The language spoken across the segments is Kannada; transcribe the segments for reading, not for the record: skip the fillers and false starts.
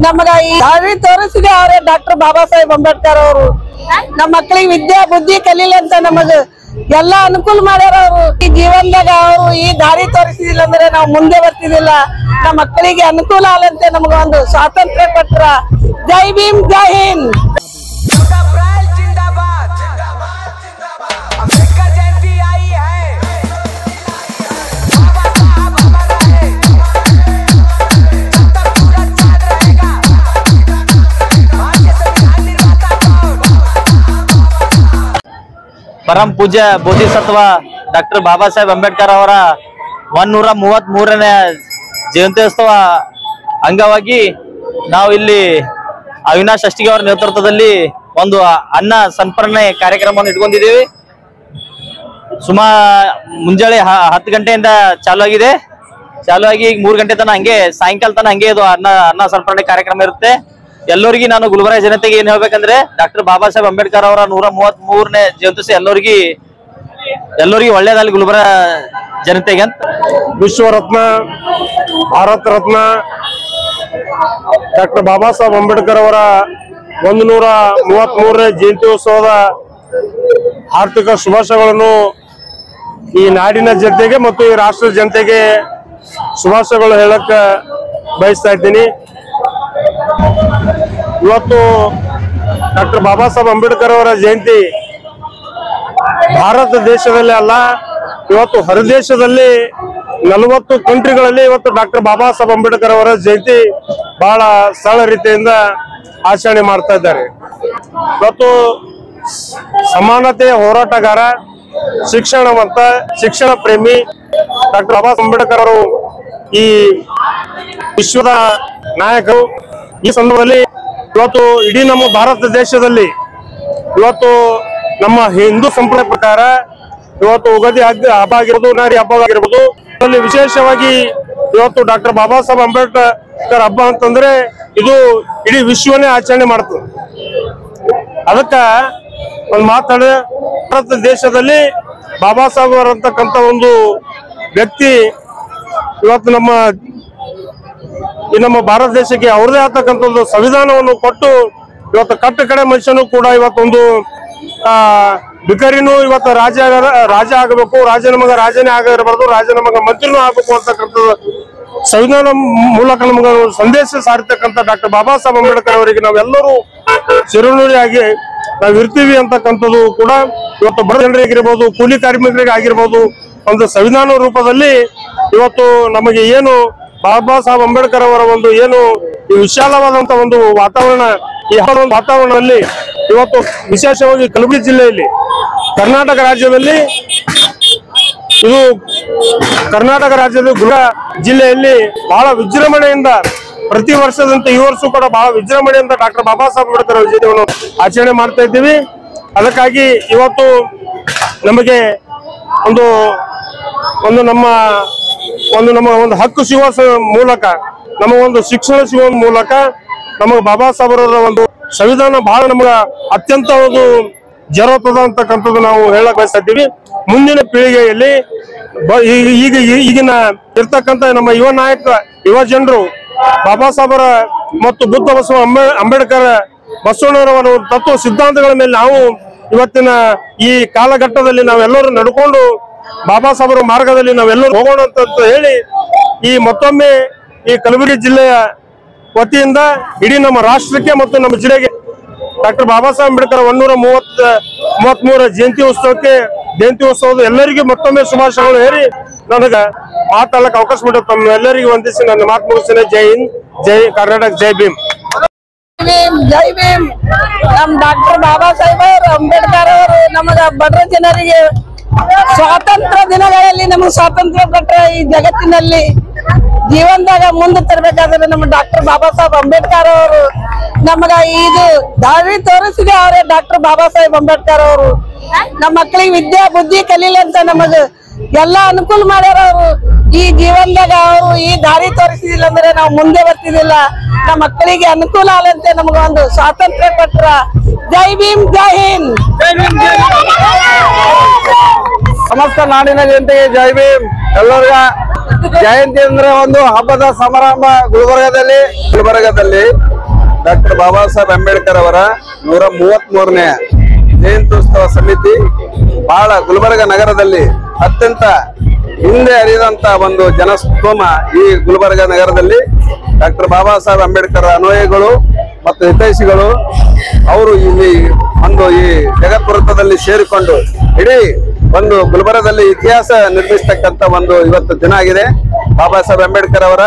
ನಮಗ ಈ ದಾರಿ ತೋರಿಸಿದೆ ಅವರೇ ಡಾಕ್ಟರ್ ಬಾಬಾ ಸಾಹೇಬ್ ಅಂಬೇಡ್ಕರ್ ಅವರು. ನಮ್ಮ ಮಕ್ಕಳಿಗೆ ವಿದ್ಯಾ ಬುದ್ಧಿ ಕಲೀಲಿ ಅಂತ ನಮಗ ಎಲ್ಲಾ ಅನುಕೂಲ ಮಾಡ್ಯಾರ ಅವರು. ಈ ಜೀವನದಾಗ ಅವರು ಈ ದಾರಿ ತೋರಿಸಿದಿಲ್ಲ ಅಂದ್ರೆ ನಾವು ಮುಂದೆ ಬರ್ತಿದಿಲ್ಲ. ನಮ್ಮ ಮಕ್ಕಳಿಗೆ ಅನುಕೂಲ ಆಗಂತೆ ನಮಗ ಒಂದು ಸ್ವಾತಂತ್ರ್ಯ ಕೊಟ್ರ. ಜೈ ಭೀಮ್, ಜೈ ಹಿಂದ್. ಪರಂ ಪೂಜ್ಯ ಬೋಧಿಸತ್ವ ಡಾಕ್ಟರ್ ಬಾಬಾ ಸಾಹೇಬ್ ಅಂಬೇಡ್ಕರ್ ಅವರ 133ನೇ ಜಯಂತ್ಯೋತ್ಸವ ಅಂಗವಾಗಿ ನಾವು ಇಲ್ಲಿ ಅವಿನಾಶ್ ಅಷ್ಟಿಗೆ ಅವರ ನೇತೃತ್ವದಲ್ಲಿ ಒಂದು ಅನ್ನ ಸಂಪರ್ಣೆ ಕಾರ್ಯಕ್ರಮವನ್ನು ಇಟ್ಕೊಂಡಿದ್ದೀವಿ. ಮುಂಜಾನೆ 10 ಗಂಟೆಯಿಂದ ಚಾಲು ಆಗಿದೆ. ಚಾಲು ಆಗಿ ಈಗ 3 ಗಂಟೆ ತನಕ ಹಂಗೆ ಸಾಯಂಕಾಲ ತನಕ ಹಂಗೆ ಇದು ಅನ್ನ ಸಂಪರ್ಣೆ ಕಾರ್ಯಕ್ರಮ ಇರುತ್ತೆ. ಎಲ್ಲರಿಗೂ ನಾನು ಗುಲ್ಬರ್ಗ ಜನತೆಗೆ ಏನ್ ಹೇಳ್ಬೇಕಂದ್ರೆ ಡಾಕ್ಟರ್ ಬಾಬಾ ಸಾಹೇಬ್ ಅಂಬೇಡ್ಕರ್ ಅವರ 133ನೇ ಜಯಂತ್ಯೋತ್ಸವ ಎಲ್ಲರಿಗೂ ಒಳ್ಳೇದಾಗಲಿ ಗುಲ್ಬರ್ಗ ಜನತೆಗೆ ಅಂತ. ವಿಶ್ವರತ್ನ, ಭಾರತ ರತ್ನ ಡಾಕ್ಟರ್ ಬಾಬಾ ಸಾಹೇಬ್ ಅಂಬೇಡ್ಕರ್ ಅವರ 133ನೇ ಜಯಂತ್ಯೋತ್ಸವದ ಆರ್ಥಿಕ ಶುಭಾಶಯಗಳನ್ನು ಈ ನಾಡಿನ ಜನತೆಗೆ ಮತ್ತು ಈ ರಾಷ್ಟ್ರದ ಜನತೆಗೆ ಶುಭಾಶಯಗಳು ಹೇಳಕ್ ಬಯಸ್ತಾ ಇದ್ದೀನಿ. ಇವತ್ತು ಡಾಕ್ಟರ್ ಬಾಬಾ ಸಾಹೇಬ್ ಅಂಬೇಡ್ಕರ್ ಅವರ ಜಯಂತಿ ಭಾರತ ದೇಶದಲ್ಲಿ ಅಲ್ಲ, ಇವತ್ತು ಹೊರದೇಶದಲ್ಲಿ 40 ಕಂಟ್ರಿಗಳಲ್ಲಿ ಇವತ್ತು ಡಾಕ್ಟರ್ ಬಾಬಾ ಸಾಹೇಬ್ ಅಂಬೇಡ್ಕರ್ ಅವರ ಜಯಂತಿ ಬಹಳ ಸರಳ ರೀತಿಯಿಂದ ಆಚರಣೆ ಮಾಡ್ತಾ ಇದ್ದಾರೆ. ಇವತ್ತು ಸಮಾನತೆಯ ಹೋರಾಟಗಾರ, ಶಿಕ್ಷಣವಂತ, ಶಿಕ್ಷಣ ಪ್ರೇಮಿ ಡಾಕ್ಟರ್ ಬಾಬಾ ಸಾಹೇಬ್ ಅಂಬೇಡ್ಕರ್ ಅವರು ಈ ವಿಶ್ವದ ನಾಯಕರು. ಈ ಸಂದರ್ಭದಲ್ಲಿ ಇವತ್ತು ಇಡೀ ನಮ್ಮ ಭಾರತ ದೇಶದಲ್ಲಿ ಇವತ್ತು ನಮ್ಮ ಹಿಂದೂ ಸಂಪ್ರದಾಯ ಪ್ರಕಾರ ಇವತ್ತು ಯುಗಾದಿ ಹಬ್ಬ ಆಗಿರ್ಬೋದು, ನಾರಿ ಹಬ್ಬ ಆಗಿರ್ಬೋದು, ಅದರಲ್ಲಿ ವಿಶೇಷವಾಗಿ ಇವತ್ತು ಡಾಕ್ಟರ್ ಬಾಬಾ ಸಾಹೇಬ್ ಅಂಬೇಡ್ಕರ್ ಹಬ್ಬ ಅಂತಂದ್ರೆ ಇದು ಇಡೀ ವಿಶ್ವನೇ ಆಚರಣೆ ಮಾಡ್ತದೆ. ಅದಕ್ಕ ಒಂದು ಮಾತಾಡಿದ್ರೆ ಭಾರತ ದೇಶದಲ್ಲಿ ಬಾಬಾ ಸಾಹೇಬ್ ಅವರಂತಕ್ಕಂಥ ಒಂದು ವ್ಯಕ್ತಿ ಇವತ್ತು ನಮ್ಮ ಭಾರತ ದೇಶಕ್ಕೆ ಅವ್ರದೇ ಆಗ್ತಕ್ಕಂಥ ಒಂದು ಸಂವಿಧಾನವನ್ನು ಕೊಟ್ಟು ಇವತ್ತು ಕಟ್ಟ ಕಡೆ ಮನುಷ್ಯನು ಕೂಡ ಇವತ್ತೊಂದು ಬಿಕರಿನೂ ಇವತ್ತು ರಾಜ ಆಗಬೇಕು, ರಾಜ ನಮಗ ರಾಜನೇ ಆಗಿರಬಾರ್ದು, ರಾಜ ನಮಗ ಮಂತ್ರಿನೂ ಆಗ್ಬೇಕು ಅಂತಕ್ಕಂಥದ್ದು ಸಂವಿಧಾನ ಮೂಲಕ ನಮಗ ಸಂದೇಶ ಸಾರಿರ್ತಕ್ಕಂಥ ಡಾಕ್ಟರ್ ಬಾಬಾ ಸಾಹೇಬ್ ಅಂಬೇಡ್ಕರ್ ಅವರಿಗೆ ನಾವೆಲ್ಲರೂ ಚಿರಋಣಿಯಾಗಿ ನಾವು ಇರ್ತೀವಿ ಅಂತಕ್ಕಂಥದ್ದು ಕೂಡ ಇವತ್ತು ಬಡ ಜನರಿಗಿರ್ಬೋದು, ಕೂಲಿ ಕಾರ್ಮಿಕರಿಗೆ ಆಗಿರ್ಬೋದು, ಒಂದು ಸಂವಿಧಾನ ರೂಪದಲ್ಲಿ ಇವತ್ತು ನಮಗೆ ಏನು ಬಾಬಾ ಸಾಹೇಬ್ ಅಂಬೇಡ್ಕರ್ ಅವರ ಒಂದು ಏನು ಈ ವಿಶಾಲವಾದಂತ ಒಂದು ವಾತಾವರಣ, ಈ ಒಂದು ವಾತಾವರಣದಲ್ಲಿ ಇವತ್ತು ವಿಶೇಷವಾಗಿ ಕಲಬುರಗಿ ಜಿಲ್ಲೆಯಲ್ಲಿ ಕರ್ನಾಟಕ ರಾಜ್ಯದಲ್ಲಿ ಗುಲ್ಬರ್ಗ ಜಿಲ್ಲೆಯಲ್ಲಿ ಬಹಳ ವಿಜೃಂಭಣೆಯಿಂದ ಪ್ರತಿ ವರ್ಷದಂತೆ ಈ ವರ್ಷ ಕೂಡ ಬಹಳ ವಿಜೃಂಭಣೆಯಿಂದ ಡಾಕ್ಟರ್ ಬಾಬಾ ಸಾಹೇಬ್ ಅಂಬೇಡ್ಕರ್ ಅವರ ಜಯಂತಿಯನ್ನು ಆಚರಣೆ ಮಾಡ್ತಾ ಇದ್ದೀವಿ. ಅದಕ್ಕಾಗಿ ಇವತ್ತು ನಮಗೆ ನಮ್ಮ ಹಕ್ಕು ಸಿಗುವ ಮೂಲಕ, ನಮ್ಮ ಒಂದು ಶಿಕ್ಷಣ ಸಿಗುವ ಮೂಲಕ ನಮಗೆ ಬಾಬಾ ಸಾಹೇಬರ ಒಂದು ಸಂವಿಧಾನ ಬಹಳ ನಮಗ ಅತ್ಯಂತ ಒಂದು ಜರುತ್ತದೆ ಅಂತಕ್ಕಂಥದ್ದು ನಾವು ಹೇಳಕ್ ಬಯಸ್ತಾ ಇದ್ದೀವಿ. ಮುಂದಿನ ಪೀಳಿಗೆಯಲ್ಲಿ ಈಗಿನ ಇರ್ತಕ್ಕಂಥ ನಮ್ಮ ಯುವ ಜನರು ಬಾಬಾ ಸಾಹೇಬರ ಮತ್ತು ಬುದ್ಧ ಬಸವ ಅಂಬೇಡ್ಕರ್ ಬಸವಣ್ಣವರ ತತ್ವ ಸಿದ್ಧಾಂತಗಳ ಮೇಲೆ ನಾವು ಇವತ್ತಿನ ಈ ಕಾಲಘಟ್ಟದಲ್ಲಿ ನಾವೆಲ್ಲರೂ ನಡ್ಕೊಂಡು ಬಾಬಾ ಸಾಹೇಬರ ಮಾರ್ಗದಲ್ಲಿ ನಾವೆಲ್ಲರೂ ಹೋಗೋಣ ಅಂತ ಹೇಳಿ ಈ ಮತ್ತೊಮ್ಮೆ ಈ ಕಲಬುರಗಿ ಜಿಲ್ಲೆಯ ವತಿಯಿಂದ ಇಡೀ ನಮ್ಮ ರಾಷ್ಟ್ರಕ್ಕೆ ಮತ್ತು ನಮ್ಮ ಜಿಲ್ಲೆಗೆ ಡಾಕ್ಟರ್ ಬಾಬಾ ಸಾಹೇಬ್ ಅಂಬೇಡ್ಕರ್ 133ರ ಜಯಂತಿ ಉತ್ಸವದ ಎಲ್ಲರಿಗೂ ಮತ್ತೊಮ್ಮೆ ಶುಭಾಶಯಗಳು ಹೇರಿ ನನಗ ಮಾತಾಡಕ್ಕೆ ಅವಕಾಶ ಮಾಡಿದ ತಮ್ಮ ಎಲ್ಲರಿಗೂ ವಂದಿಸಿ ನನ್ನ ಮಾತು ಮುಗಿಸ್ತೇನೆ. ಜೈ ಹಿಂದ್, ಜೈ ಕರ್ನಾಟಕ, ಜೈ ಭೀಮ್. ಜೈ ಭೀಮ್. ನಮ್ ಡಾಕ್ಟರ್ ಬಾಬಾ ಸಾಹೇಬ್ ಅಂಬೇಡ್ಕರ್ ಅವರು ನಮಗ ಬಡ ಜನರಿಗೆ ಸ್ವಾತಂತ್ರ್ಯ ದಿನಗಳಲ್ಲಿ ನಮಗೆ ಸ್ವಾತಂತ್ರ್ಯ ಕೊಟ್ಟ ಈ ಜಗತ್ತಿನಲ್ಲಿ ಜೀವನದಾಗ ಮುಂದೆ ತರಬೇಕಾದ್ರೆ ನಮ್ಮ ಡಾಕ್ಟರ್ ಬಾಬಾ ಸಾಹೇಬ್ ಅಂಬೇಡ್ಕರ್ ಅವರು ನಮಗ ಇದು ದಾರಿ ತೋರಿಸಿದೆ ಅವರೇ ಡಾಕ್ಟರ್ ಬಾಬಾ ಸಾಹೇಬ್ ಅಂಬೇಡ್ಕರ್ ಅವರು. ನಮ್ಮ ಮಕ್ಕಳಿಗೆ ವಿದ್ಯಾ ಬುದ್ಧಿ ಕಲೀಲಿ ಅಂತ ನಮಗ ಎಲ್ಲಾ ಅನುಕೂಲ ಮಾಡ್ಯಾರ ಅವರು. ಈ ಜೀವನದಾಗ ಅವರು ಈ ದಾರಿ ತೋರಿಸಿದಿಲ್ಲ ಅಂದ್ರೆ ನಾವು ಮುಂದೆ ಬರ್ತಿದಿಲ್ಲ. ನಮ್ಮ ಮಕ್ಕಳಿಗೆ ಅನುಕೂಲ ಆಗಂತೆ ನಮಗ ಒಂದು ಸ್ವಾತಂತ್ರ್ಯ ಕೊಟ್ರ. ಜೈ ಭೀಮ್, ಜೈ ಹಿಂದ್. ಸಮಸ್ತ ನಾಡಿನ ಜನತೆಗೆ ಜೈ ಭೀಮ್. ಎಲ್ಲರಿಗ ಜಯಂತಿ ಅಂದ್ರೆ ಒಂದು ಹಬ್ಬದ ಸಮಾರಂಭ ಗುಲ್ಬರ್ಗದಲ್ಲಿ ಡಾಕ್ಟರ್ ಬಾಬಾ ಸಾಹೇಬ್ ಅಂಬೇಡ್ಕರ್ ಅವರ 133ನೇ ಜಯಂತ್ಯೋತ್ಸವ ಸಮಿತಿ ಬಹಳ ಗುಲ್ಬರ್ಗ ನಗರದಲ್ಲಿ ಅತ್ಯಂತ ಹಿಂದೆ ಹರಿದಂತ ಒಂದು ಜನಸ್ತೋಮ ಈ ಗುಲ್ಬರ್ಗ ನಗರದಲ್ಲಿ ಡಾಕ್ಟರ್ ಬಾಬಾ ಸಾಹೇಬ್ ಅಂಬೇಡ್ಕರ್ ಅನುಯಾಯಿಗಳು ಮತ್ತು ಹಿತೈಷಿಗಳು ಅವರು ಇಲ್ಲಿ ಒಂದು ಈ ಜಗತ್ ವೃತ್ತದಲ್ಲಿ ಸೇರಿಕೊಂಡು ಇಡೀ ಒಂದು ಗುಲ್ಬರ್ಗದಲ್ಲಿ ಇತಿಹಾಸ ನಿರ್ಮಿಸತಕ್ಕಂತ ಒಂದು ಇವತ್ತು ದಿನ ಆಗಿದೆ. ಬಾಬಾ ಸಾಹೇಬ್ ಅಂಬೇಡ್ಕರ್ ಅವರ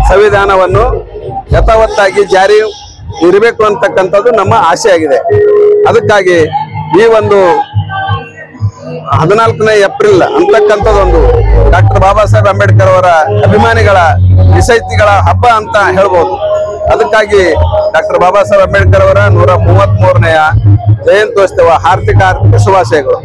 ಸಂವಿಧಾನವನ್ನು ಯಥಾವತ್ತಾಗಿ ಜಾರಿ ಇರಬೇಕು ಅಂತಕ್ಕಂಥದ್ದು ನಮ್ಮ ಆಸೆ ಆಗಿದೆ. ಅದಕ್ಕಾಗಿ ಈ ಒಂದು 14ನೇ ಏಪ್ರಿಲ್ ಅಂತಕ್ಕಂಥದ್ದೊಂದು ಡಾಕ್ಟರ್ ಬಾಬಾ ಸಾಹೇಬ್ ಅಂಬೇಡ್ಕರ್ ಅವರ ಅಭಿಮಾನಿಗಳ ಹಿತೈಷಿಗಳ ಹಬ್ಬ ಅಂತ ಹೇಳ್ಬೋದು. ಅದಕ್ಕಾಗಿ ಡಾಕ್ಟರ್ ಬಾಬಾ ಸಾಹೇಬ್ ಅಂಬೇಡ್ಕರ್ ಅವರ 133ನೇ ಜಯಂತ್ಯೋತ್ಸವ ಹಾರ್ದಿಕ ಶುಭಾಶಯಗಳು.